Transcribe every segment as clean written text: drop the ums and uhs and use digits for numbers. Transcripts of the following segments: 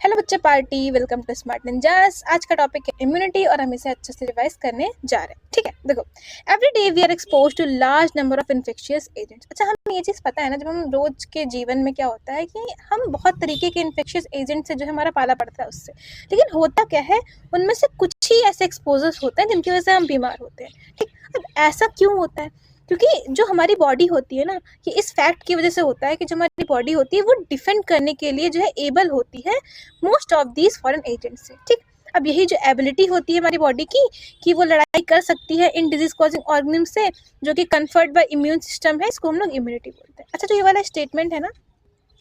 Hello बच्चे party, welcome to Smart Ninjas. आज का टॉपिक है इम्यूनिटी और हम इसे अच्छे से रिवाइज करने जा रहे हैं। ठीक है, देखो, every day we are expose to large number of infectious agents. अच्छा, हमें ये चीज़ पता है ना, जब हम रोज के जीवन में क्या होता है कि हम बहुत तरीके के इन्फेक्शियस एजेंट से जो है हमारा पाला पड़ता है उससे, लेकिन होता क्या है, उनमें से कुछ ही ऐसे एक्सपोजर्स होते हैं जिनकी वजह से हम बीमार होते हैं। ठीक, अब ऐसा क्यों होता है? क्योंकि जो हमारी बॉडी होती है ना, ये इस फैक्ट की वजह से होता है कि जो हमारी बॉडी होती है वो डिफेंड करने के लिए जो है एबल होती है most of these foreign agents से। ठीक, अब यही जो एबिलिटी होती है हमारी बॉडी की कि वो लड़ाई कर सकती है इन डिजीज कॉजिंग ऑर्गेनिज्म से, जो कि कन्फर्ड बाय इम्यून सिस्टम है, इसको हम लोग इम्यूनिटी बोलते हैं। अच्छा, तो ये वाला स्टेटमेंट है ना,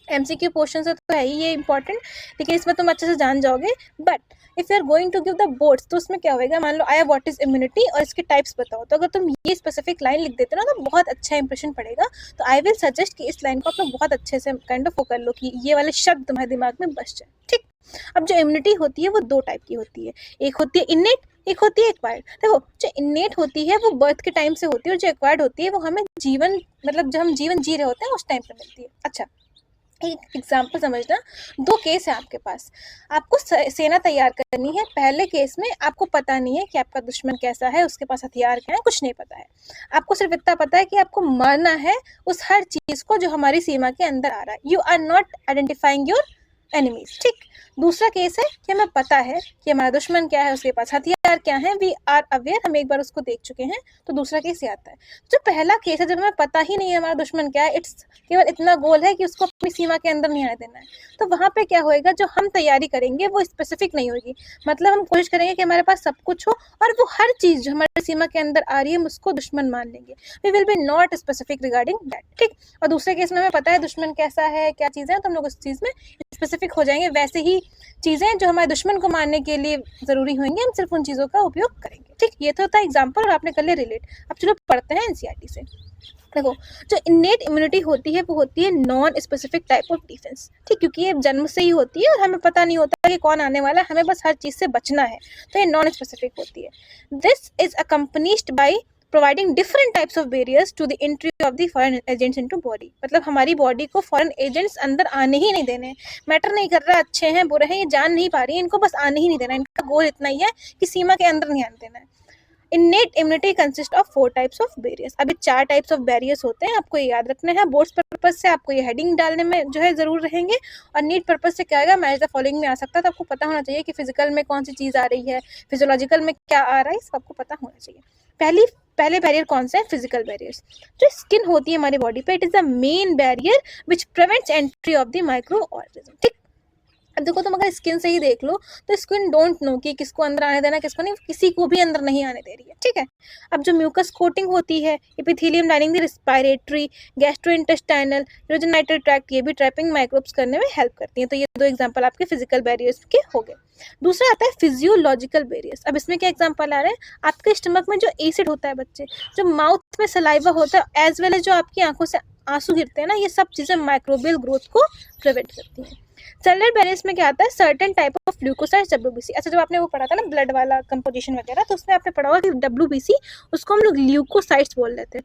एमसीक्यू पोर्शन से तो है ही ये इंपॉर्टेंट, लेकिन इसमें तुम अच्छे से जान जाओगे। But if you are going to give the boards, तो उसमें क्या होएगा, मान लो आया व्हाट इज इम्यूनिटी और इसके टाइप्स बताओ, तो अगर तुम ये स्पेसिफिक लाइन लिख देते ना तो बहुत अच्छा इंप्रेशन पड़ेगा। तो आई विल सजेस्ट कि इस लाइन को आप लोग बहुत अच्छे से काइंड ऑफ कर लो कि ये वाले शब्द तुम्हारे दिमाग में बस जाए। ठीक, अब जो इम्यूनिटी होती है वो दो टाइप की होती है, एक होती है इनेट, एक होती है एक्वायर्ड। देखो, जो इनेट होती है वो बर्थ के टाइम से होती है, और जो एक्वायर्ड होती है वो हमें जीवन, मतलब जब हम जीवन जी रहे होते हैं उस टाइम पर मिलती है। अच्छा, एक एग्जाम्पल समझना, दो केस है आपके पास, आपको सेना तैयार करनी है। पहले केस में आपको पता नहीं है कि आपका दुश्मन कैसा है, उसके पास हथियार क्या है, कुछ नहीं पता है। आपको सिर्फ इतना पता है कि आपको मारना है उस हर चीज को जो हमारी सीमा के अंदर आ रहा है। You are not identifying your enemies. ठीक, दूसरा केस है कि हमें पता है कि हमारा दुश्मन क्या है, उसके पास हथियार क्या है, वी आर अवेयर, हम एक बार उसको देख चुके हैं। तो दूसरा केस ये आता है। जो पहला केस है, जब हमें पता ही नहीं है हमारा दुश्मन क्या है, इट्स केवल इतना गोल है कि उसको अपनी सीमा के अंदर नहीं आने देना है, तो वहाँ पे क्या होएगा, जो हम तैयारी करेंगे वो स्पेसिफिक नहीं होगी। मतलब हम कोशिश करेंगे कि हमारे पास सब कुछ हो और वो हर चीज जो हमारी सीमा के अंदर आ रही है हम उसको दुश्मन मान लेंगे। We will be not specific regarding that. ठीक, और दूसरे केस में हमें पता है दुश्मन कैसा है, क्या चीजें हैं, तो हम लोग उस चीज में स्पेसिफिक हो जाएंगे। वैसे ही चीजें जो हमारे दुश्मन को मारने के लिए जरूरी होंगी, हम सिर्फ उन चीजों का उपयोग करेंगे। ठीक, ये तो होता है एग्जाम्पल और आपने कर लिया रिलेट। अब चलो पढ़ते हैं एनसीईआरटी से। देखो, जो इनेट इम्यूनिटी होती है वो होती है non specific type of defence. ठीक, क्योंकि ये जन्म से ही होती है और हमें पता नहीं होता कि कौन आने वाला है, हमें बस हर चीज से बचना है, तो ये नॉन स्पेसिफिक होती है। This is accompanied by providing different types of barriers to the entry of the foreign agents into body. मतलब हमारी बॉडी को फॉरेन एजेंट्स अंदर आने ही नहीं देने। मैटर नहीं कर रहा अच्छे हैं बुरे हैं, ये जान नहीं पा रही है, इनको बस आने ही नहीं देना। इनका गोल इतना ही है कि सीमा के अंदर नहीं आने देना है। Innate immunity consist of 4 types of barriers. अभी 4 टाइप्स ऑफ बैरियर्स होते हैं, आपको ये याद रखना है। बोर्ड्स पर्पज से आपको ये हेडिंग डालने में जो है जरूर रहेंगे, और नीट पर्पज से क्या आएगा, मैच द फॉलोइंग में आ सकता है। तो आपको पता होना चाहिए कि फिजिकल में कौन सी चीज आ रही है, फिजियोलॉजिकल में क्या आ रहा है, इसका आपको पता होना चाहिए। पहले बैरियर कौन सा है? Physical barriers. जो स्किन होती है हमारी बॉडी पे, it is the main barrier which prevents entry of the micro organism. ठीक, अब देखो, तुम अगर स्किन से ही देख लो तो स्किन डोंट नो कि किसको अंदर आने देना, किसको नहीं, किसी को भी अंदर नहीं आने दे रही है। ठीक है, अब जो म्यूकस कोटिंग होती है, epithelium lining the respiratory, gastrointestinal, urinary tract, ये भी ट्रैपिंग माइक्रोब्स करने में हेल्प करती हैं। तो ये दो एग्जांपल आपके फिजिकल बैरियर्स के हो गए। दूसरा आता है फिजियोलॉजिकल बैरियर्स। अब इसमें क्या एग्जांपल आ रहे हैं, आपके स्टमक में जो एसिड होता है बच्चे, जो माउथ में सलाइवा होता है, एज वेल एज जो आपकी आंखों से आंसू गिरते हैं ना, ये सब चीजें माइक्रोबियल ग्रोथ को प्रिवेंट करती हैं। सेलुलर बैरियर्स में क्या आता है, certain type of leucocytes, WBC. अच्छा, जब आपने वो पढ़ा था ना ब्लड वाला कंपोजिशन वगैरह, तो उसमें आपने पढ़ा होगा कि डब्ल्यूबीसी, उसको हम लोग ल्यूकोसाइट्स बोल रहे थे।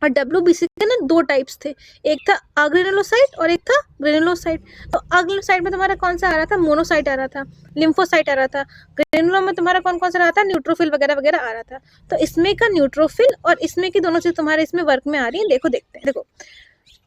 और डब्ल्यूबीसी के ना 2 टाइप्स थे, एक था अग्रेनुलोसाइट और एक था ग्रेनुलोसाइट। तो अग्रेनुलोसाइट में तुम्हारा कौन सा आ रहा था, मोनोसाइट आ रहा था, लिम्फोसाइट आ रहा था। ग्रेनुलो में तुम्हारा कौन कौन सा रहा था, न्यूट्रोफिल वगैरह वगैरह आ रहा था। तो इसमें का न्यूट्रोफिल और इसमें की दोनों चीज तुम्हारे इसमें वर्क में आ रही है। देखो, देखते हैं। देखो,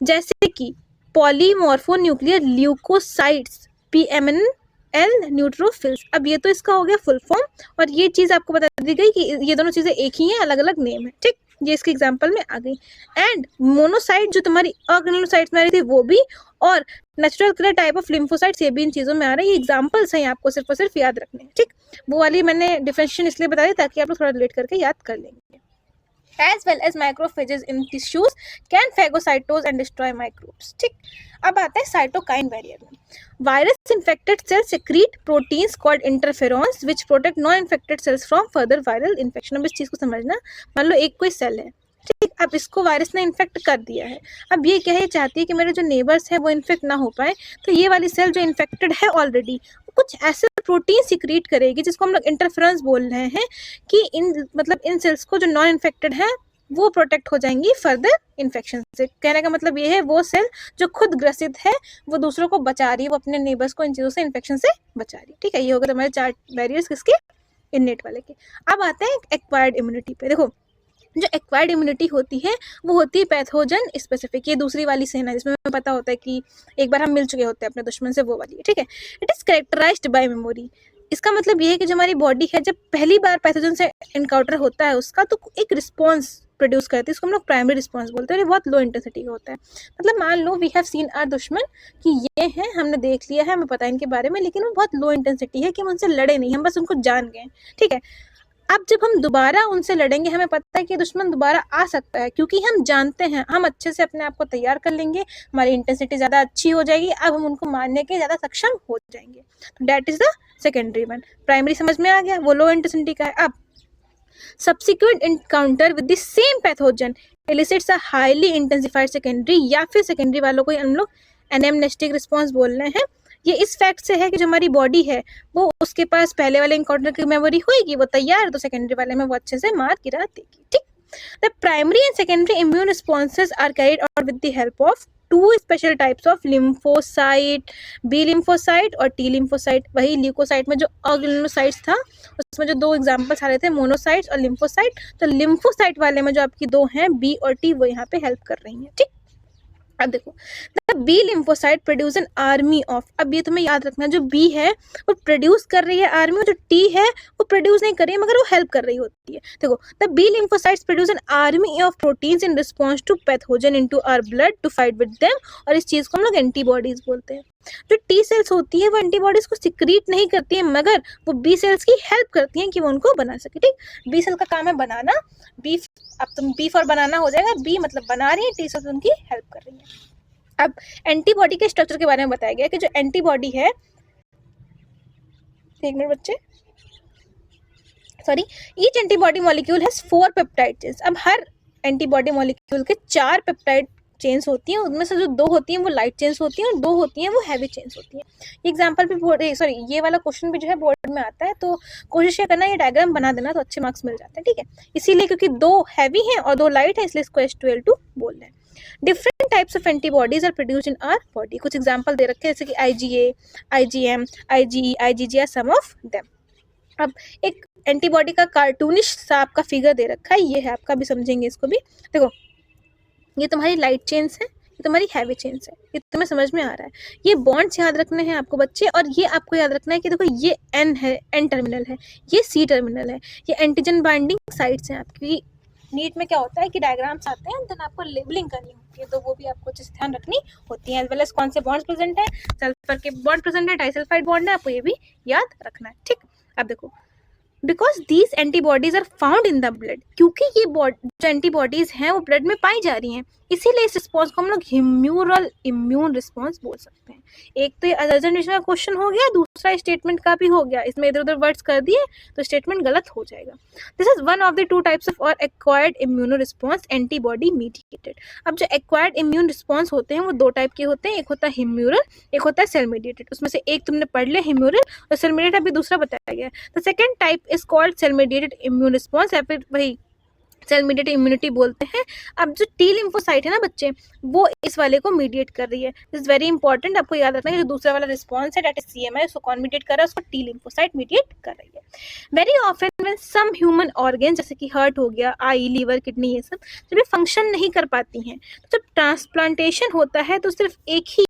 जैसे कि पॉलीमॉर्फोन्यूक्लियर ल्यूकोसाइट्स, PMNL न्यूट्रोफिल्स। अब ये तो इसका हो गया फुल फॉर्म, और ये चीज आपको बता दी गई कि ये दोनों चीजें एक ही हैं, अलग अलग नेम है। ठीक, ये इसके एग्जांपल में आ गई। एंड मोनोसाइट जो तुम्हारी अग्रेनुलोसाइट्स में आ रही थी वो भी, और natural killer type of lymphocytes, ये भी इन चीजों में आ रहा है। ये एग्जांपल्स हैं, आपको सिर्फ और सिर्फ याद रखने हैं। ठीक, वो वाली मैंने डिफरेंशिएशन इसलिए बता दी ताकि आप लोग थोड़ा रिलेट करके याद कर लेंगे। as well as macrophages in tissues can phagocytose and destroy microbes. ठीक, अब आते हैं साइटोकाइन बैरियर में। Virus infected cells secrete proteins called interferons which protect non-infected cells from further viral infection। अब इस चीज को समझना, मान लो एक कोई सेल है, ठीक, अब इसको वायरस ने इन्फेक्ट कर दिया है। अब ये क्या है, चाहती है कि मेरे जो नेबर्स हैं वो इन्फेक्ट ना हो पाए, तो ये वाली सेल जो इन्फेक्टेड है ऑलरेडी, कुछ ऐसे प्रोटीन सिक्रीट करेगी जिसको हम लोग इंटरफेरेंस बोल रहे हैं, कि इन मतलब इन सेल्स को जो नॉन इन्फेक्टेड है वो प्रोटेक्ट हो जाएंगी फर्दर इन्फेक्शन से। कहने का मतलब ये है वो सेल जो खुद ग्रसित है वो दूसरों को बचा रही है, वो अपने नेबर्स को इन चीज़ों से इन्फेक्शन से बचा रही है। ठीक है, ये होगा तुम्हारे 4 बैरियर्स किसके, इननेट वाले के। अब आते हैं एक्वायर्ड इम्यूनिटी पे। देखो जो एक्वायर्ड इम्यूनिटी होती है वो होती है पैथोजन स्पेसिफिक, ये दूसरी वाली सेना जिसमें हमें पता होता है कि एक बार हम मिल चुके होते हैं अपने दुश्मन से, वो वाली है। ठीक है, it is characterized by memory. इसका मतलब ये है कि जो हमारी बॉडी है जब पहली बार पैथोजन से इनकाउंटर होता है उसका, तो एक रिस्पॉन्स प्रोड्यूस करती है, इसको हम लोग प्राइमरी रिस्पॉन्स बोलते हैं, और ये बहुत लो इंटेंसिटी का होता है। मतलब मान लो वी हैव सीन आवर दुश्मन कि ये हैं, हमने देख लिया है, हमें पता है इनके बारे में, लेकिन वो बहुत लो इंटेंसिटी है कि हम उनसे लड़े नहीं, हम बस उनको जान गए। ठीक है, अब जब हम दोबारा उनसे लड़ेंगे हमें पता है कि दुश्मन दोबारा आ सकता है, क्योंकि हम जानते हैं, हम अच्छे से अपने आप को तैयार कर लेंगे, हमारी इंटेंसिटी ज़्यादा अच्छी हो जाएगी, अब हम उनको मारने के ज़्यादा सक्षम हो जाएंगे। तो that is the secondary one. Primary समझ में आ गया, वो लो इंटेंसिटी का है। अब subsequent encounter with the same pathogen एलिसिट्स a highly intensified secondary, या फिर सेकेंडरी वालों को हम लोग एनेमनेस्टिक रिस्पॉन्स बोल रहे हैं। ये इस फैक्ट से है कि जो हमारी बॉडी है वो उसके पास पहले वाले इनकाउंटर की मेमोरी होगी, वो तैयार, तो सेकेंडरी वाले में वो अच्छे से मार गिरा देगी। ठीक, the primary and secondary immune responses are carried out with the help of 2 special types of lymphocyte, B lymphocyte और टी लिम्फोसाइट। वही ल्यूकोसाइट में जो अग्लिनोसाइट्स था उसमें जो 2 एग्जाम्पल्स आ रहे थे, मोनोसाइट्स और लिम्फोसाइट, तो लिम्फोसाइट वाले में जो आपकी 2 हैं बी और टी, वो यहाँ पे हेल्प कर रही हैं। ठीक, अब देखो the B lymphocyte produce an army of, अब ये तुम्हें याद रखना, जो बी है वो प्रोड्यूस कर रही है आर्मी, और जो टी है वो प्रोड्यूस नहीं कर रही है मगर वो हेल्प कर रही होती है। देखो the B lymphocytes produce an army of proteins in response to pathogen into our blood to fight with them, और इस चीज़ को हम लोग एंटीबॉडीज बोलते हैं। जो टी सेल्स होती है वो एंटीबॉडीज को सिक्रीट नहीं करती है, मगर वो बी सेल्स की हेल्प करती हैं कि वो उनको बना सके। ठीक, बी सेल का काम है बनाना, बीफ, अब तुम बी फॉर बनाना हो जाएगा, बी मतलब बना रही है, टी सेल्स उनकी हेल्प कर रही है। अब एंटीबॉडी के स्ट्रक्चर के बारे में बताया गया कि जो एंटीबॉडी है, एक मिनट बच्चे, sorry, each antibody molecule has 4 peptide chains. अब हर एंटीबॉडी मॉलिक्यूल के 4 पेप्टाइड चेन्स होती हैं, उनमें से जो 2 होती हैं वो लाइट चेन्स होती हैं और 2 होती हैं वो हैवी चेन्स होती हैं। एग्जाम्पल भी बोर्ड, सॉरी ये वाला क्वेश्चन भी जो है बोर्ड में आता है, तो कोशिश ये करना ये डायग्राम बना देना, तो अच्छे मार्क्स मिल जाते हैं। ठीक है, इसीलिए क्योंकि 2 हैवी हैं और 2 लाइट हैं, इसलिए इसको H2L2 बोल रहे हैं। Different types of antibodies are produced in our body. कुछ एग्जाम्पल दे रखे हैं जैसे कि IgA, IgM, IgE, IgG are some of them. अब एक एंटीबॉडी का कार्टूनिश सा आपका फिगर दे रखा है, ये है आपका, भी समझेंगे इसको भी। देखो ये तुम्हारी लाइट चेन्स है, ये तुम्हारी हैवी चेन्स है, ये तुम्हें समझ में आ रहा है। ये बॉन्ड्स याद रखने हैं आपको बच्चे, और ये आपको याद रखना है कि देखो ये N है, N टर्मिनल है, ये C टर्मिनल है, ये एंटीजन बाइंडिंग साइट्स हैं आपकी। नीट में क्या होता है कि डायग्राम्स आते हैं, देन आपको लेबलिंग करनी होती है, तो वो भी आपको अच्छे से ध्यान रखनी होती है, एज वेल एज कौन से बॉन्ड्स प्रेजेंट है, सल्फर के बॉन्ड प्रेजेंट है, डाइसल्फाइड बॉन्ड है, आपको ये भी याद रखना है। ठीक, अब देखो because these antibodies are found in the blood, क्योंकि ये जो एंटीबॉडीज हैं वो ब्लड में पाई जा रही हैं, इसीलिए इस रिस्पॉन्स को हम लोग ह्यूमरल इम्यून रिस्पॉन्स बोल सकते हैं। एक तो ये अजर्जेंटेशन का क्वेश्चन हो गया, दूसरा स्टेटमेंट का भी हो गया, इसमें इधर उधर वर्ड्स कर दिए तो स्टेटमेंट गलत हो जाएगा। This is one of the 2 types of और acquired immuno response, antibody mediated. अब जो एक्वायर्ड इम्यून रिस्पॉन्स होते हैं वो 2 टाइप के होते हैं, एक होता है ह्यूमरल, एक होता है सेल मीडिएटेड। उसमें से एक तुमने पढ़ लिया ह्यूमरल, और सेल मीडिएटेड अभी दूसरा बताया गया। The second type is called cell mediated immune response, या फिर वही सेल मीडिएटेड इम्यूनिटी बोलते हैं। अब जो टी लिम्फोसाइट है ना बच्चे, वो इस वाले को मीडिएट कर रही है। दिस इज वेरी इंपॉर्टेंट, आपको याद रखना है जो दूसरा वाला रिस्पॉन्स है दैट इज CMI, उसको कौन मीडिएट कर रहा है, उसको टी लिम्फोसाइट मीडिएट कर रही है। Very often when some human organ जैसे कि हार्ट हो गया, आई, लीवर, किडनी, ये सब जब ये फंक्शन नहीं कर पाती हैं, तो जब ट्रांसप्लांटेशन होता है तो सिर्फ एक ही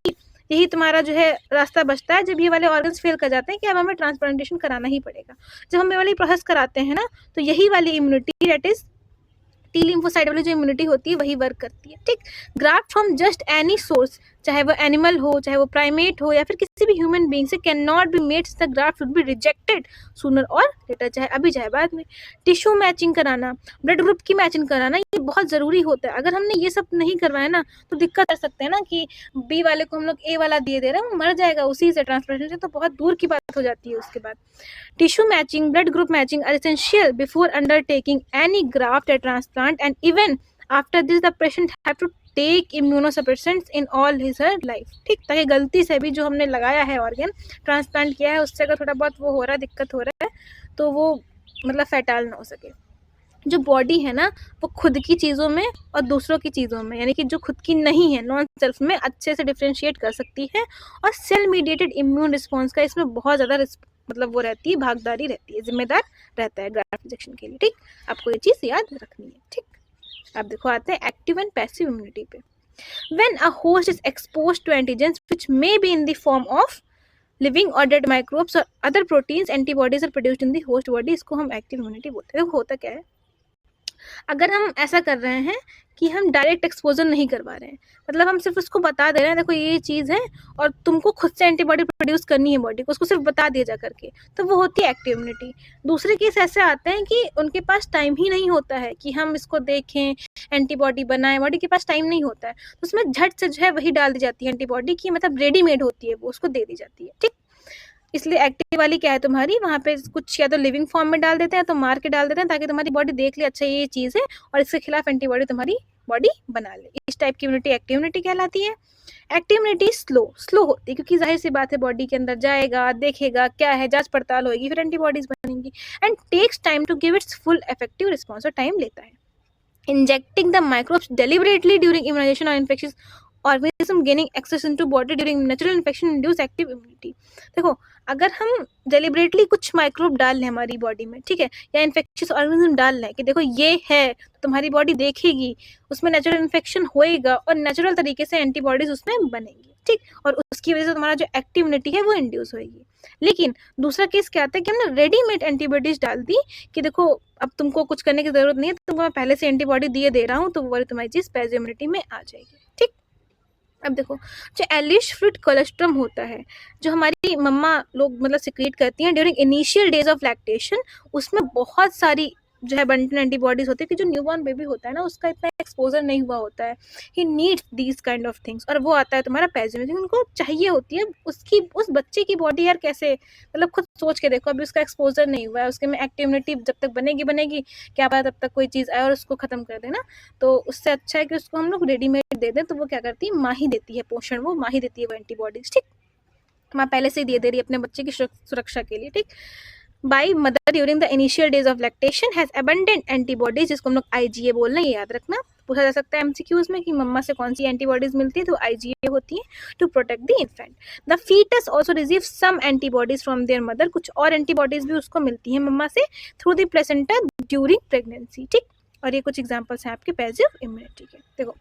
यही तुम्हारा जो है रास्ता बचता है, जब ये वाले ऑर्गन्स फेल कर जाते हैं कि अब हमें ट्रांसप्लांटेशन कराना ही पड़ेगा। जब हम ये वाली प्रोसेस कराते हैं ना, तो यही वाली immunity that is T lymphocyte वाली जो इम्यूनिटी होती है वही वर्क करती है। ठीक, graft from just any source, चाहे वो एनिमल हो, चाहे वो प्राइमेट हो, या फिर किसी भी ह्यूमन बीइंग से, can not be made, the graft would be rejected sooner और लेटर, चाहे अभी चाहे बाद में। टिश्यू मैचिंग कराना, ब्लड ग्रुप की मैचिंग कराना, ये बहुत ज़रूरी होता है। अगर हमने ये सब नहीं करवाया ना तो दिक्कत कर सकते हैं ना कि बी वाले को हम लोग ए वाला दे दे रहे हैं, वो मर जाएगा उसी से ट्रांसप्लांटेशन से, तो बहुत दूर की बात हो जाती है उसके बाद। Tissue matching, blood group matching are essential before undertaking any graft या transplant, and even after this the patient have to take immunosuppressants in all his her life. ठीक, ताकि गलती से भी जो हमने लगाया है ऑर्गन ट्रांसप्लांट किया है उससे अगर थोड़ा बहुत वो हो रहा है, दिक्कत हो रहा है, तो वो मतलब फैटाल ना हो सके। जो बॉडी है ना वो खुद की चीज़ों में और दूसरों की चीज़ों में, यानी कि जो खुद की नहीं है नॉन सेल्फ में, अच्छे से डिफ्रेंशिएट कर सकती है। और सेल मीडिएटेड इम्यून रिस्पॉन्स का इसमें बहुत ज़्यादा मतलब वो रहती है, भागीदारी रहती है, जिम्मेदार रहता है ग्राफ्ट इंजेक्शन के लिए। ठीक, आपको ये चीज़ याद रखनी है। ठीक, अब देखो आते हैं एक्टिव एंड पैसिव इम्यूनिटी पे। When a host is exposed to antigens which may be in the form of living or dead microbes or other proteins, antibodies are produced in the host body, इसको हम active immunity बोलते हैं। देखो होता क्या है, अगर हम ऐसा कर रहे हैं कि हम डायरेक्ट एक्सपोजर नहीं करवा रहे हैं, मतलब हम सिर्फ उसको बता दे रहे हैं देखो ये चीज़ है और तुमको खुद से एंटीबॉडी प्रोड्यूस करनी है बॉडी को, उसको सिर्फ बता दिया जा करके, तो वो होती है एक्टिव इम्यूनिटी। दूसरे केस ऐसे आते हैं कि उनके पास टाइम ही नहीं होता है कि हम इसको देखें, एंटीबॉडी बनाएं, बॉडी के पास टाइम नहीं होता है, तो उसमें झट से जो है वही डाल दी जाती है एंटीबॉडी की, मतलब रेडीमेड होती है वो, उसको दे दी जाती है। ठीक, इसलिए एक्टिव वाली क्या है तुम्हारी, वहाँ पे कुछ या तो लिविंग फॉर्म में डाल देते हैं तो मार के डाल देते हैं, ताकि तुम्हारी बॉडी देख ले अच्छा ये चीज़ है और इसके खिलाफ एंटीबॉडी तुम्हारी बॉडी बना ले। इस टाइप की इम्यूनिटी एक्टिव इम्यूनिटी कहलाती है। एक्टिव इम्यूनिटी स्लो होती है, क्योंकि जाहिर सी बात है बॉडी के अंदर जाएगा, देखेगा क्या है, जांच पड़ताल होगी, फिर एंटीबॉडीज बनेंगी, and takes time to give its full effective response, और टाइम लेता है। Injecting the microbes deliberately during immunization और infection organism gaining access into body during natural infection induce active immunity. देखो अगर हम डेलिबरेटली कुछ माइक्रोब डाल लें हमारी बॉडी में, ठीक है, या इन्फेक्शियस ऑर्गेनिज्म डाल लें कि देखो ये है, तो तुम्हारी बॉडी देखेगी, उसमें नेचुरल इन्फेक्शन होएगा और नेचुरल तरीके से एंटीबॉडीज उसमें बनेंगी। ठीक, और उसकी वजह से तुम्हारा जो एक्टिव इम्यूनिटी है वो इंड्यूस होगी। लेकिन दूसरा केस क्या आता है कि हमने रेडीमेड एंटीबॉडीज डाल दी कि देखो अब तुमको कुछ करने की जरूरत नहीं है, तुमको मैं पहले से एंटीबॉडी दिए दे रहा हूँ, तो वो तुम्हारी चीज पैसिव इम्यूनिटी में आ जाएगी। ठीक, अब देखो जो एलिश फ्रूट कोलेस्ट्रम होता है, जो हमारी मम्मा लोग मतलब सिक्रीट करती हैं during initial days of lactation, उसमें बहुत सारी जो है बंटन एंटीबॉडीज होती है कि जो न्यूबॉर्न बेबी होता है ना उसका इतना एक्सपोजर नहीं हुआ होता है, he needs these kind of things, और वो आता है तुम्हारा पैसिव इम्यूनिटी, उनको चाहिए होती है उसकी, उस बच्चे की बॉडी यार कैसे, मतलब खुद सोच के देखो अभी उसका एक्सपोजर नहीं हुआ है, उसके में एक्टिव इम्यूनिटी जब तक बनेगी क्या पता तब तक कोई चीज़ आए और उसको खत्म कर देना, तो उससे अच्छा है कि उसको हम लोग रेडीमेड दे दें, तो वो क्या करती है, माँ ही देती है पोषण, वो माँ ही देती है वो एंटीबॉडीज। ठीक, माँ पहले से ही दे रही है अपने बच्चे की सुरक्षा के लिए। ठीक, by mother during the initial days of lactation has abundant antibodies, जिसको हम लोग IgA बोल रहे हैं, ये याद रखना, पूछा जा सकता है MCQs में कि मम्मा से कौन सी एंटीबॉडीज मिलती है, तो IgA होती है, to protect the infant. The fetus also receive some antibodies from their mother, कुछ और एंटीबॉडीज भी उसको मिलती है मम्मा से through the placenta during pregnancy. ठीक, और ये कुछ एग्जाम्पल्स हैं आपके पैसिव इम्यूनिटी के। देखो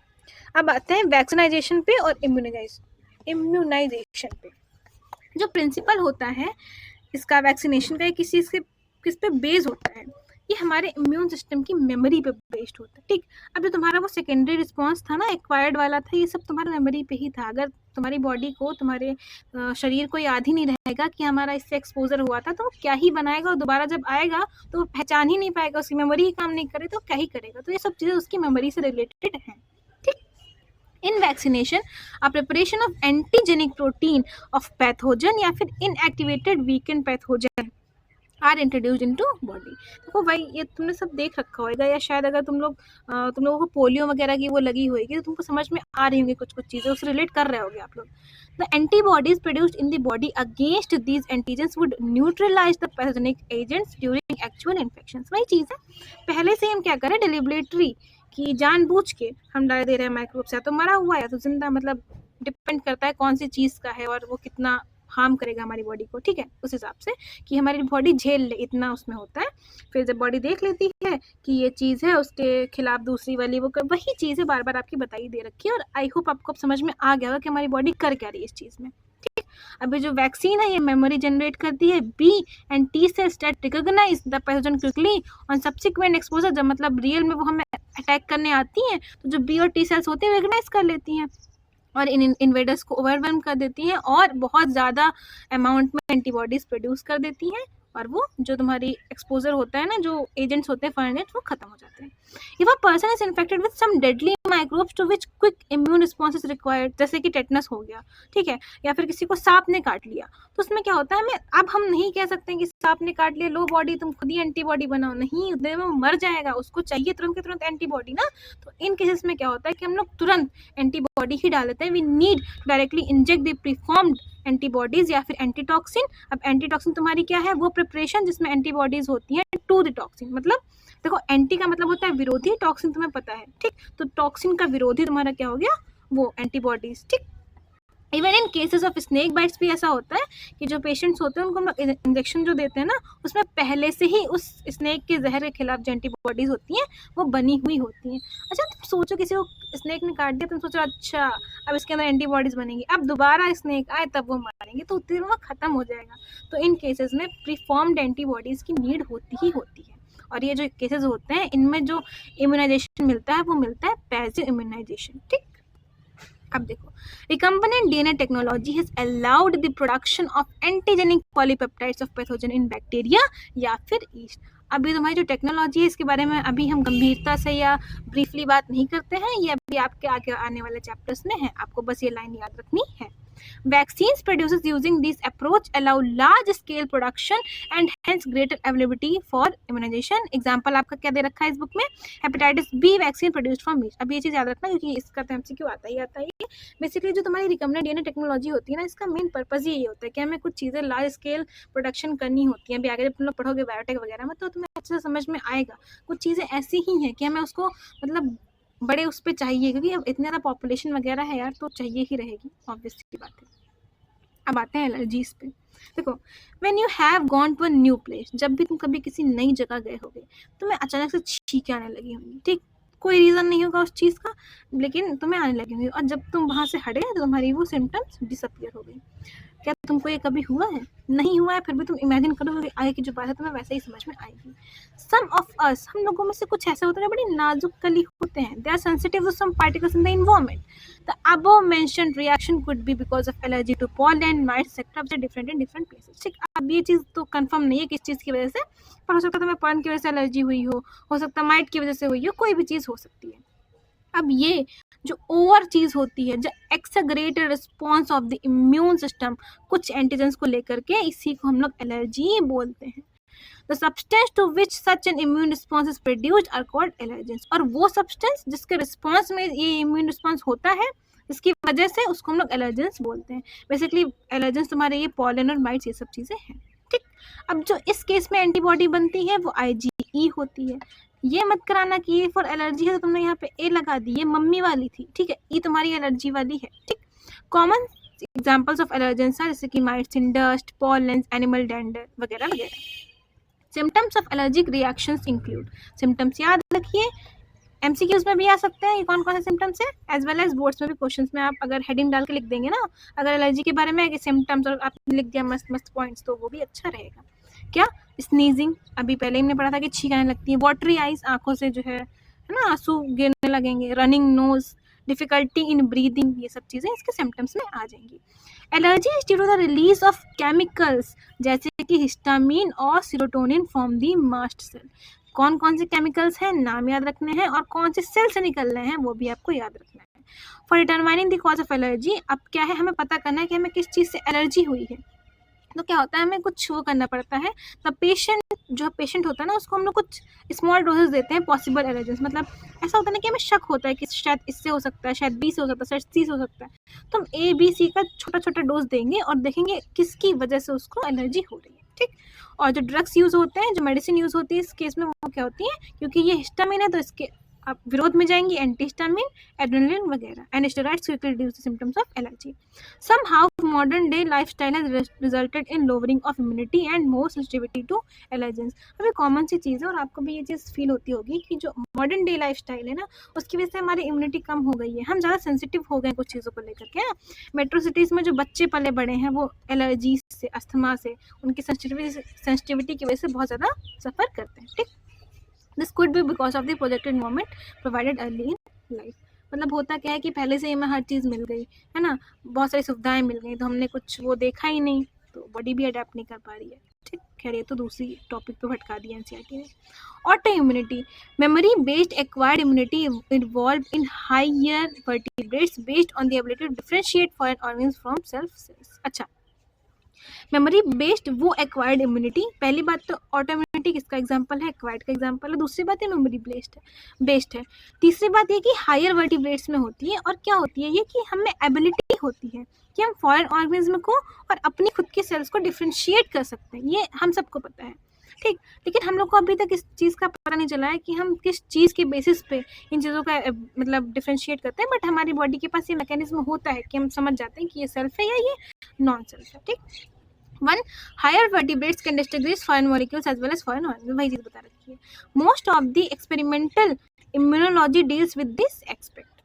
अब आते हैं वैक्सीनाइजेशन पे और इम्यूनाइजेशन पे। जो प्रिंसिपल होता है इसका वैक्सीनेशन का, ये किस पे बेस होता है, ये हमारे इम्यून सिस्टम की मेमोरी पे बेस्ड होता है। ठीक, अब जो तुम्हारा वो सेकेंडरी रिस्पॉन्स था ना, एक्वायर्ड वाला था, ये सब तुम्हारा मेमोरी पे ही था। अगर तुम्हारी बॉडी को, तुम्हारे शरीर को याद ही नहीं रहेगा कि हमारा इससे एक्सपोजर हुआ था, तो वो क्या ही बनाएगा, और दोबारा जब आएगा तो वो पहचान ही नहीं पाएगा, उसकी मेमोरी ही काम नहीं करे तो क्या ही करेगा। तो ये सब चीज़ें उसकी मेमोरी से रिलेटेड हैं। In vaccination, a preparation of antigenic protein of pathogen या फिर inactivated weakened pathogen are introduced into body। देखो भाई ये तुमने सब देख रखा होगा, या शायद अगर तुम लोगों को पोलियो वगैरह की वो लगी होगी तो तुमको समझ में आ रही होंगी कुछ चीज़ें, उससे रिलेट कर रहे होगे आप लोग। The antibodies produced in the body against these antigens would neutralize the pathogenic agents during actual infections। वही चीज़ है, पहले से हम क्या करें, डेलिबरेटरी कि जानबूझ के हम डाल दे रहे हैं माइक्रोब्स, या तो मरा हुआ या तो जिंदा, मतलब डिपेंड करता है कौन सी चीज़ का है और वो कितना हार्म करेगा हमारी बॉडी को। ठीक है, उस हिसाब से कि हमारी बॉडी झेल ले, इतना उसमें होता है। फिर जब बॉडी देख लेती है कि ये चीज़ है, उसके खिलाफ दूसरी वाली वो वही चीज़ है बार बार आपकी बताई दे रखी है, और आई होप आपको अब समझ में आ गया होगा कि हमारी बॉडी कर क्या रही है इस चीज़ में। ठीक, अभी जो वैक्सीन है ये मेमोरी जनरेट करती है, B and T cells that recognize the pathogen quickly on subsequent exposure। जब मतलब रियल में वो हमें अटैक करने आती हैं तो जो B और T सेल्स होते हैं रिकग्नाइज कर लेती हैं और इन इन्वेडर्स को ओवरवेलम कर देती हैं और बहुत ज़्यादा अमाउंट में एंटीबॉडीज प्रोड्यूस कर देती हैं, और वो जो तुम्हारी एक्सपोजर होता है ना, जो एजेंट्स होते हैं फॉरेन एजेंट्स, वो खत्म हो जाते हैं। If a person is infected with some deadly microbes to which quick immune response is required, जैसे कि टेटनस हो गया, ठीक है, या फिर किसी को सांप ने काट लिया, तो उसमें क्या होता है, हमें अब हम नहीं कह सकते कि सांप ने काट लिया लो बॉडी तुम खुद ही एंटीबॉडी बनाओ, नहीं, उतने में मर जाएगा, उसको चाहिए तुरंत के तुरंत एंटीबॉडी ना। तो इन केसेस में क्या होता है कि हम लोग तुरंत एंटीबॉडी ही डाल देते हैं। We need directly inject the preformed antibodies या फिर एंटीटॉक्सिन। अब एंटीटॉक्सिन तुम्हारी क्या है, वो प्रिपरेशन जिसमें एंटीबॉडीज होती हैं टू द टॉक्सिन। मतलब देखो एंटी का मतलब होता है विरोधी, टॉक्सिन तुम्हें पता है, ठीक। तो टॉक्सिन का विरोधी तुम्हारा क्या हो गया, वो एंटीबॉडीज, ठीक। Even in cases of snake bites भी ऐसा होता है कि जो पेशेंट्स होते हैं उनको हम लोग इंजेक्शन जो देते हैं ना, उसमें पहले से ही उस स्नेक के जहर के खिलाफ जो एंटीबॉडीज होती हैं वो बनी हुई होती हैं। अच्छा तुम सोचो किसी को स्नेक ने काट दिया, तुम सोचो अच्छा अब इसके अंदर एंटीबॉडीज बनेंगी, अब दोबारा स्नेक आए तब वो मारेंगे, तो उतनी देर में खत्म हो जाएगा। तो इन केसेस में प्रीफॉर्म्ड एंटीबॉडीज की नीड होती ही होती है। और ये जो केसेस होते हैं इनमें जो इम्यूनाइजेशन मिलता है वो मिलता है पैसिव इम्यूनाइजेशन, ठीक। अब देखो recombinant DNA technology has allowed the production of antigenic polypeptides of pathogen in bacteria या फिर yeast। अभी तुम्हारी जो टेक्नोलॉजी है इसके बारे में अभी हम गंभीरता से या ब्रीफली बात नहीं करते हैं, ये अभी आपके आगे आने वाले चैप्टर्स में है, आपको बस ये लाइन याद रखनी है। Vaccines producers using this approach allow large scale production and hence greater availability for immunization। Example आपका क्या दे रखा है इस बुक में, hepatitis B vaccine produced from meat. अब ये चीज़ याद रखना क्योंकि इसका तो एमसीक्यू आता ही आता है। बेसिकली जो तुम्हारी रिकम्बिनेंट डीएनए टेक्नोलॉजी होती है ना, इसका मेन पर्पज यही होता है कि हमें कुछ चीज़ें लार्ज स्केल प्रोडक्शन करनी होती हैं। अभी आगे जब तुम लोग पढ़ोगे बायोटेक वगैरह में तो तुम्हें अच्छे से समझ में आएगा, कुछ चीज़ें ऐसी ही हैं कि हमें उसको मतलब बड़े उस पर चाहिए, क्योंकि अब इतनी ज़्यादा पॉपुलेशन वगैरह है यार, तो चाहिए ही रहेगी, ऑब्वियस की बात है। अब आते हैं एलर्जीज पे। देखो when you have gone to a new place, जब भी तुम कभी किसी नई जगह गए होगे तुम्हें अचानक से छींकें आने लगी होंगी, ठीक। कोई रीज़न नहीं होगा उस चीज़ का, लेकिन तुम्हें आने लगी होंगी, और जब तुम वहाँ से हटे तो तुम्हारी वो सिम्टम्स डिसअपियर हो गई। क्या तुमको ये कभी हुआ है? नहीं हुआ है, फिर भी तुम इमेजिन करोगे आगे की जो बात है तुम्हें वैसे ही समझ में आएगी। सम ऑफ अस, हम लोगों में से कुछ ऐसे होते हैं बड़ी नाजुक कली होते हैं, they are sensitive to some particles in the environment. The above mentioned reaction could be because of allergy to pollen, mites etcetera, which are different in different places, ठीक। अब ये चीज़ तो कंफर्म नहीं है किस चीज़ की वजह से, पर हो सकता है तुम्हें पॉलन की वजह से एलर्जी हुई हो सकता है माइट की वजह से हुई हो, कोई भी चीज़ हो सकती है। अब ये जो ओवर चीज़ होती है, जो exaggerated response of the immune system कुछ एंटीजेंस को लेकर के, इसी को हम लोग एलर्जी बोलते हैं। The substance to which such an immune response is produced are called allergens. और वो सब्सटेंस जिसके रिस्पॉन्स में ये इम्यून रिस्पॉन्स होता है, इसकी वजह से उसको हम लोग एलर्जेंस बोलते हैं। बेसिकली एलर्जेंस तुम्हारे ये पॉलन और माइट्स ये सब चीज़ें हैं, ठीक। अब जो इस केस में एंटीबॉडी बनती है वो IgE होती है। ये मत कराना कि ये फॉर एलर्जी है तो तुमने यहाँ पे ए लगा दी, ये मम्मी वाली थी, ठीक है, ई तुम्हारी एलर्जी वाली है, ठीक। कॉमन एग्जांपल्स ऑफ एलर्जेंस है जैसे कि माइट्स इन डस्ट, पॉलन, एनिमल डेंडर वगैरह वगैरह। Symptoms of allergic reactions include, symptoms याद रखिए, एमसीक्यूज में भी आ सकते हैं ये कौन कौन से सिम्टम्स है, एज वेल एज बोर्ड्स में भी क्वेश्चंस में आप अगर हेडिंग डाल के लिख देंगे ना, अगर एलर्जी के बारे में सिम्टम्स और आपने लिख दिया मस्त मस्त पॉइंट्स, तो वो भी अच्छा रहेगा। क्या, स्नीजिंग, अभी पहले हमने पढ़ा था कि छींक आने लगती है, वाटरी आइज, आंखों से जो है ना आंसू गिरने लगेंगे, running nose, difficulty in breathing, ये सब चीज़ें इसके सिम्टम्स में आ जाएंगी। Allergy is due to the release of chemicals जैसे कि हिस्टामिन और serotonin from the mast cell. कौन कौन से केमिकल्स हैं नाम याद रखने हैं, और कौन से सेल से निकल रहे हैं वो भी आपको याद रखना है। For determining the cause of allergy, अब क्या है हमें पता करना है कि हमें किस चीज़ से एलर्जी हुई है। तो क्या होता है हमें कुछ वो करना पड़ता है, द पेशेंट, जो पेशेंट होता है ना उसको हम लोग कुछ स्मॉल डोजेस देते हैं पॉसिबल एलर्जेंस। मतलब ऐसा होता है ना कि हमें शक होता है कि शायद इससे हो सकता है, शायद बी से हो सकता है, शायद सी से हो सकता है, तो हम A B C का छोटा छोटा डोज देंगे और देखेंगे किसकी वजह से उसको एलर्जी हो रही है, ठीक। और जो ड्रग्स यूज़ होते हैं, जो मेडिसिन यूज़ होती है इस केस में, वो क्या होती है, क्योंकि ये हिस्टामिन है तो इसके आप विरोध में जाएंगी एंटीहिस्टामिन, एड्रेनलिन वगैरह, and steroids quickly reduce the symptoms of allergy. Somehow modern day lifestyle has resulted in lowering of immunity and more sensitivity to allergens। अभी कॉमन सी चीज़ है और आपको भी ये चीज़ फील होती होगी कि जो मॉडर्न डे लाइफस्टाइल है ना उसकी वजह से हमारी इम्यूनिटी कम हो गई है, हम ज़्यादा सेंसिटिव हो गए कुछ चीज़ों को लेकर के। मेट्रो सिटीज़ में जो बच्चे पले बड़े हैं वो एलर्जी से, अस्थमा से, उनकी सेंसिटिविटी की वजह से बहुत ज़्यादा सफ़र करते हैं, ठीक। This could be because of the projected environment provided early in life. मतलब होता क्या है कि पहले से ही हमें हर चीज़ मिल गई है ना, बहुत सारी सुविधाएं मिल गई, तो हमने कुछ वो देखा ही नहीं, तो बॉडी भी अडेप्ट नहीं कर पा रही है, ठीक। खैर ये तो दूसरी टॉपिक पे भटका दिया एनसीईआरटी ने। Auto immunity, memory based acquired immunity involve in higher vertebrates based on the ability to differentiate foreign organs from self cells. अच्छा, मेमोरी बेस्ड वो एक्वायर्ड इम्यूनिटी, पहली बात तो ऑटो इम्यूनिटी किसका एग्जांपल है, एक्वायर्ड का एग्जांपल है, दूसरी बात है मेमोरी बेस्ड है, तीसरी बात ये कि हायर वर्टिब्रेट्स में होती है, और क्या होती है ये कि हमें एबिलिटी होती है कि हम फॉरेन ऑर्गेनिज्म को और अपनी खुद की सेल्स को डिफ्रेंशिएट कर सकते हैं, ये हम सबको पता है, ठीक। लेकिन हम लोग को अभी तक इस चीज़ का पता नहीं चला है कि हम किस चीज़ के बेसिस पे इन चीज़ों का मतलब डिफ्रेंशिएट करते हैं, बट हमारी बॉडी के पास ये मैकेनिज्म होता है कि हम समझ जाते हैं कि ये सेल्फ है या ये नॉन सेल्फ है, ठीक। One, higher vertebrates can distinguish foreign molecules as well as foreign organisms, वही चीज़ बता रखी है। Most of the experimental immunology deals with this aspect.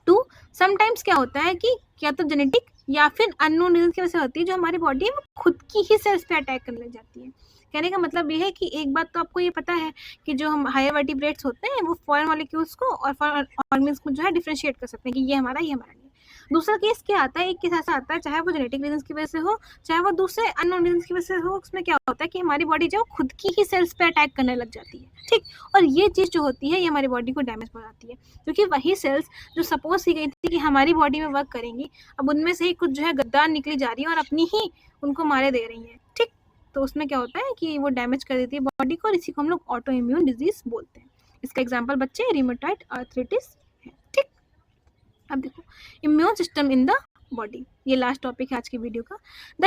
Two, sometimes क्या होता है कि क्या तो जेनेटिक या फिर अननोन रीजन की वजह से होती है, जो हमारी बॉडी है वो खुद की ही सेल्स पे अटैक करने लग जाती है। कहने का मतलब ये है कि एक बात तो आपको ये पता है कि जो हम हायर वर्टिब्रेट्स होते हैं वो फॉरेन मॉलिक्यूल्स को और फॉरेन ऑर्गेनिज्म को जो है डिफरेंशिएट कर सकते हैं कि ये हमारा नहीं है। दूसरा केस क्या आता है, एक केस ऐसा आता है चाहे वो जेनेटिक रीजन की वजह से हो चाहे वो दूसरे अननोन रीजन की वजह से हो, उसमें क्या होता है कि हमारी बॉडी जो खुद की ही सेल्स पे अटैक करने लग जाती है, ठीक। और ये चीज़ जो होती है ये हमारी बॉडी को डैमेज पहुंचाती है, क्योंकि वही सेल्स जो सपोज की गई थी कि हमारी बॉडी में वर्क करेंगी, अब उनमें से ही कुछ जो है गद्दार निकली जा रही है और अपनी ही उनको मारे दे रही है, ठीक। तो उसमें क्या होता है कि वो डैमेज कर देती है बॉडी को, और इसी को हम लोग ऑटो इम्यून डिजीज बोलते हैं। इसका एग्जाम्पल बच्चे रूमेटॉइड आर्थराइटिस है, ठीक। अब देखो immune system in the body, ये लास्ट टॉपिक है आज की वीडियो का। The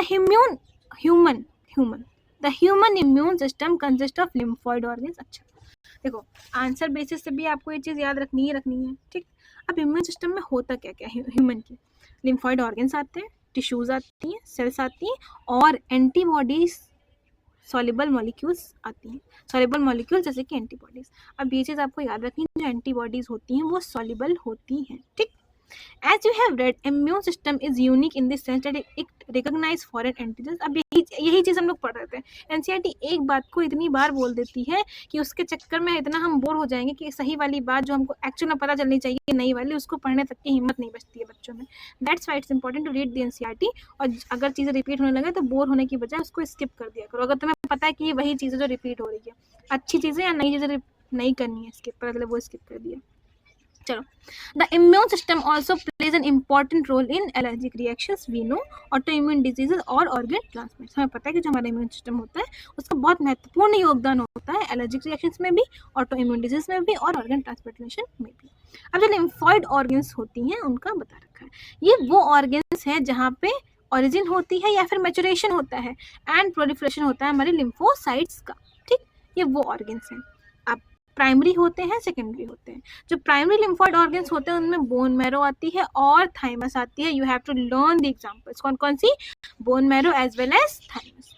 human immune system consist of lymphoid organs. अच्छा देखो आंसर बेसिस से भी आपको ये चीज़ याद रखनी है, ठीक। अब इम्यून सिस्टम में होता क्या क्या है ह्यूमन की, लिम्फॉइड ऑर्गन्स आते हैं, टिश्यूज आती हैं, सेल्स आती हैं और एंटीबॉडीज सॉल्युबल मॉलिक्यूल्स आती हैं, सॉल्युबल मॉलिक्यूल जैसे कि एंटीबॉडीज। अब ये चीज़ आपको याद रखनी है, जो एंटीबॉडीज होती हैं वो सॉल्युबल होती हैं, ठीक। As you have read, immune system is unique in the sense that it recognize foreign antigens. अब यही चीज़ हम लोग पढ़ रहे थे। NCERT एक बात को इतनी बार बोल देती है कि उसके चक्कर में इतना हम बोर हो जाएंगे कि सही वाली बात जो हमको एक्चुअल में पता चलनी चाहिए नई वाली, उसको पढ़ने तक की हिम्मत नहीं बचती है बच्चों में। That's why it's important to read the NCERT। और अगर चीज़ें रिपीट होने लगे तो बोर होने की बजाय उसको स्किप कर दिया करो, अगर तुम्हें पता है कि ये वही चीज़ें जो रिपीट हो रही है, अच्छी चीज़ें या नई चीज़ें नहीं करनी है स्किप, पता चले वो स्किप कर दिया। चलो, the immune system also plays an important role in allergic reactions, we know, auto immune diseases और ऑर्गन ट्रांसप्लांट्स। हमें पता है कि जो हमारा इम्यून सिस्टम होता है उसका बहुत महत्वपूर्ण योगदान होता है एलर्जिक रिएक्शंस में भी, ऑटो इम्यून डिजीज में भी और ऑर्गन ट्रांसप्लांटेशन में भी। अब जो लिम्फॉइड ऑर्गन्स होती हैं उनका बता रखा है, ये वो ऑर्गन्स है जहाँ पे ऑरिजिन होती है या फिर मैचुरेशन होता है एंड प्रोलिफरेशन होता है हमारे लिम्फोसाइट्स का, ठीक। ये वो ऑर्गन्स हैं। अब प्राइमरी होते हैं, सेकेंडरी होते हैं। जो प्राइमरी लिम्फॉइड ऑर्गन्स होते हैं उनमें बोन मैरो आती है और थाइमस आती है। You have to learn the examples, कौन कौन सी, bone marrow as well as thymus.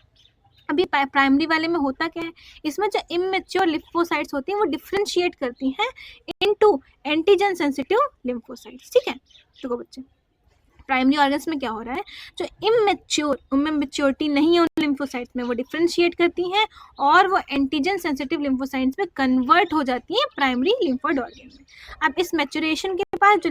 अभी प्राइमरी वाले में होता क्या है, इसमें जो इमेच्योर लिम्फोसाइट्स होती हैं वो डिफ्रेंशिएट करती हैं इनटू एंटीजन सेंसिटिव लिम्फोसाइट्स, ठीक है। देखो बच्चे प्राइमरी ऑर्गन्स में क्या हो रहा है, जो इमेच्योर, उनमें मेच्योरिटी नहीं है उन लिम्फोसाइट्स में, वो डिफ्रेंशिएट करती हैं और वो एंटीजन सेंसिटिव लिम्फोसाइट्स में कन्वर्ट हो जाती हैं प्राइमरी लिम्फोइड ऑर्गन में। अब इस मैचुरेशन के बाद जो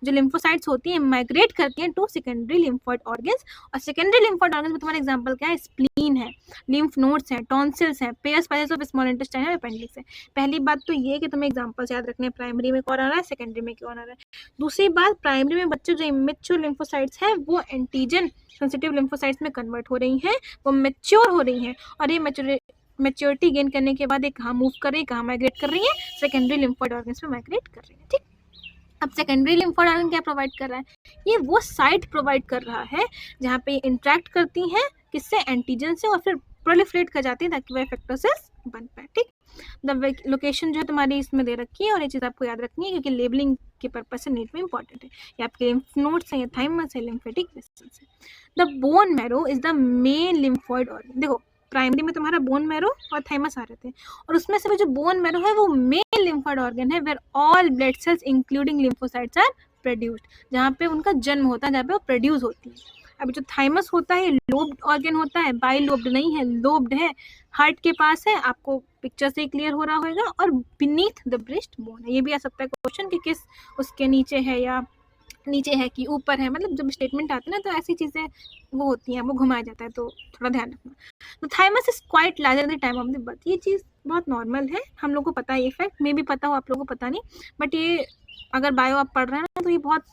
लिम्फोसाइट्स होती हैं माइग्रेट करती हैं टू सेकेंडरी लिम्फोइड ऑर्गन्स। और सेकेंडरी लिम्फोइड ऑर्गन्स में तुम्हारा एग्जांपल क्या है, स्प्लीन है, लिम्फ नोड्स हैं, टॉन्सिल्स हैं, pairs passage of small intestine है, अपेंडिक्स है। पहली बात तो ये कि तुम्हें एग्जांपल्स याद रखने हैं, प्राइमरी में कौन आ रहा है, सेकेंडरी में कौन आ रहा है। दूसरी बात, प्राइमरी में बच्चों जो इमेच्योर लिम्फोसाइट्स हैं वो एंटीजन सेंसिटिव लिम्फोसाइट्स में कन्वर्ट हो रही हैं, वो मेच्योर हो रही हैं और ये मैच्योरिटी गेन करने के बाद ये कहाँ मूव कर रही है, कहाँ माइग्रेट कर रही है, सेकेंडरी लिम्फोइड ऑर्गन्स में माइग्रेट कर रही है, ठीक। अब सेकेंडरी लिम्फोइड ऑर्गन क्या प्रोवाइड कर रहा है, ये वो साइट प्रोवाइड कर रहा है जहाँ पे इंटरेक्ट करती हैं किससे, एंटीजन से, और फिर प्रोलिफरेट कर जाती है ताकि वह इफेक्टोसिस बन पाए, ठीक। द लोकेशन जो है तुम्हारी इसमें दे रखी है और ये चीज़ आपको याद रखनी है क्योंकि लेबलिंग के पर्पज से नीट में इंपॉर्टेंट है। ये आपके लिम्फ नोड्स हैं, या थाइमस है, लिम्फेटिक वेसल्स है। The bone marrow is the main lymphoid organ. देखो प्राइमरी में तुम्हारा बोन मैरो और थाइमस आ रहे थे और उसमें से जो बोन मैरो है वो मेन लिम्फोइड ऑर्गन है, where all blood cells including lymphocytes are produced, जहाँ पे उनका जन्म होता है, जहाँ पे वो प्रोड्यूस होती है। अभी जो थाइमस होता है लोब्ड ऑर्गन होता है, बाई लोब्ड नहीं है, लोब्ड है, हार्ट के पास है, आपको पिक्चर से क्लियर हो रहा होगा, और बीनीथ द ब्रेस्ट बोन है। ये भी आ सकता है क्वेश्चन कि किस उसके नीचे है, या नीचे है कि ऊपर है, मतलब जब स्टेटमेंट आते हैं ना तो ऐसी चीज़ें वो होती हैं, वो घुमाया जाता है, तो थोड़ा ध्यान रखना। तो thymus is quite larger the time of the birth, ये चीज़ बहुत नॉर्मल है, हम लोग को पता है, ये फैक्ट मे भी पता हो, आप लोगों को पता नहीं, बट ये अगर बायो आप पढ़ रहे हैं ना तो ये बहुत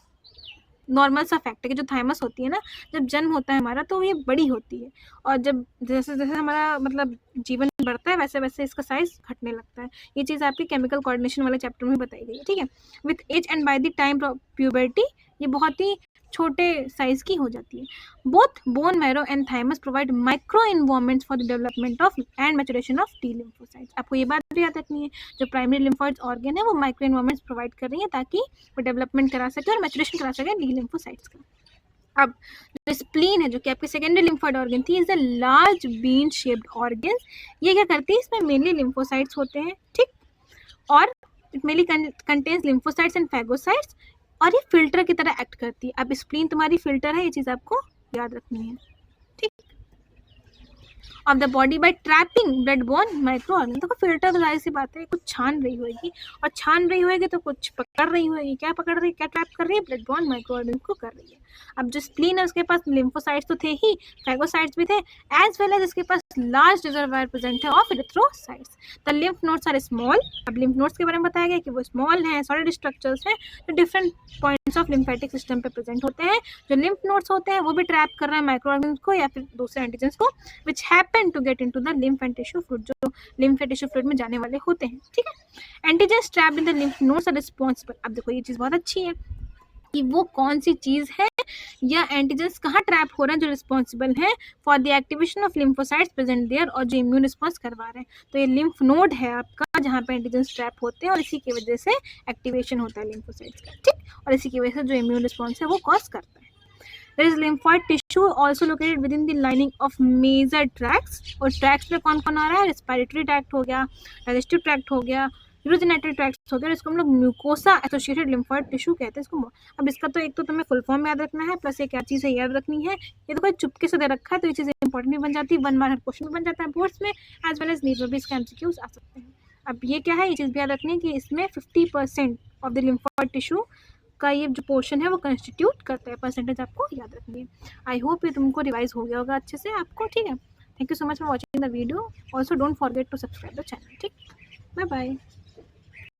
नॉर्मल सा फैक्ट है कि जो थाइमस होती है ना, जब जन्म होता है हमारा तो ये बड़ी होती है, और जब जैसे जैसे हमारा मतलब जीवन बढ़ता है वैसे वैसे इसका साइज घटने लगता है। ये चीज़ आपकी केमिकल कोऑर्डिनेशन वाले चैप्टर में बताई गई है, ठीक है। With age and by the time puberty ये बहुत ही छोटे साइज की हो जाती है। Both bone marrow and thymus provide micro environments for the development of and maturation of T lymphocytes. आपको ये बात भी याद रखनी है, जो प्राइमरी लिम्फोइड्स ऑर्गन है वो माइक्रो इन्वायरमेंट्स प्रोवाइड कर रही है ताकि वो डेवलपमेंट करा सके और मैचुरेशन करा सके टी लिम्फोसाइट्स का। अब जो स्प्लीन है जो कि आपकी सेकेंडरी लिम्फोइड ऑर्गन थी, is a large bean shaped organ. ये क्या करती है, इसमें मेनली लिम्फोसाइट्स होते हैं, ठीक, और it mainly contains lymphocytes and phagocytes, और ये फिल्टर की तरह एक्ट करती है। अब स्प्लीन तुम्हारी फिल्टर है, ये चीज़ आपको याद रखनी है, ठीक। Of the body by trapping blood born micro organ. देखो फिल्टर तो जाहिर सी बात है कुछ छान रही होगी, और छान रही होगी तो कुछ पकड़ रही होगी। क्या पकड़ रही है, क्या ट्रैप कर रही है, ब्लड बॉर्न माइक्रो ऑर्गन को कर रही है। अब जो स्प्लीन है उसके पास लिम्फोसाइट्स तो थे ही, फैगोसाइट्स भी थे, एज वेल एज इसके पास लार्ज रिजर्वायर प्रेजेंट है of erythrocytes. The lymph nodes are small. अब लिम्फ नोड्स के बारे में बताया गया कि वो स्मॉल हैं, सॉलिड स्ट्रक्चर्स हैं जो different points of lymphatic system पे प्रेजेंट होते हैं। जो लिम्फ नोड्स होते हैं वो भी ट्रैप कर रहे हैं माइक्रो ऑर्गन्स को या फिर दूसरे एंटीजन्स को, which happen to get into the lymph and tissue fluid, जो लिम्फ एंड टिश्यू फ्लूइड में जाने वाले होते हैं, ठीक है। Antigens trapped in the lymph nodes are responsible. अब देखो ये चीज़ बहुत अच्छी है कि वो कौन सी चीज़ है या एंटीजन्स कहाँ ट्रैप हो रहे हैं जो रिस्पॉन्सिबल हैं for the activation of lymphocytes present there, और जो इम्यून रिस्पॉन्स करवा रहे हैं। तो ये लिम्फ नोड है आपका जहाँ पे एंटीजन्स ट्रैप होते हैं और इसी की वजह से एक्टिवेशन होता है लिम्फोसाइट्स का, ठीक, और इसी की वजह से जो इम्यून रिस्पॉन्स है वो कॉज करता है। There is lymphoid tissue also located within the lining of major tracts, और ट्रैक्ट्स में कौन कौन आ रहा है, रेस्पिरेटरी ट्रैक्ट हो गया, डाइजेस्टिव ट्रैक्ट हो गया, यूरोजेनेटरी ट्रैक्ट हो गया, इसको हम लोग म्यूकोसा एसोसिएटेड लिम्फोइड टिश्यू कहते हैं इसको। अब इसका तो एक तो तुम्हें फुल फॉर्म याद रखना है, प्लस ये क्या चीज़ है याद रखनी है। ये तो कोई चुपके से दे रखा है तो ये चीज़ इंपॉर्टेंट भी बन जाती है, 1 मार्क क्वेश्चन भी बन जाता है बोर्ड्स में, एज वेल एज नीट में भी इसके एमसीक्यूज आ सकते हैं। अब ये क्या है, ये चीज़ भी याद रखनी है कि इसमें 50% ऑफ द लिम्फोइड टिश्यू का ये जो पोर्शन है वो कंस्टिट्यूट करता है, परसेंटेज आपको याद रखनी है। आई होप ये तुमको रिवाइज हो गया होगा अच्छे से आपको, ठीक है। Thank you so much for watching the video. Also don't forget to subscribe the channel, ठीक। Bye bye.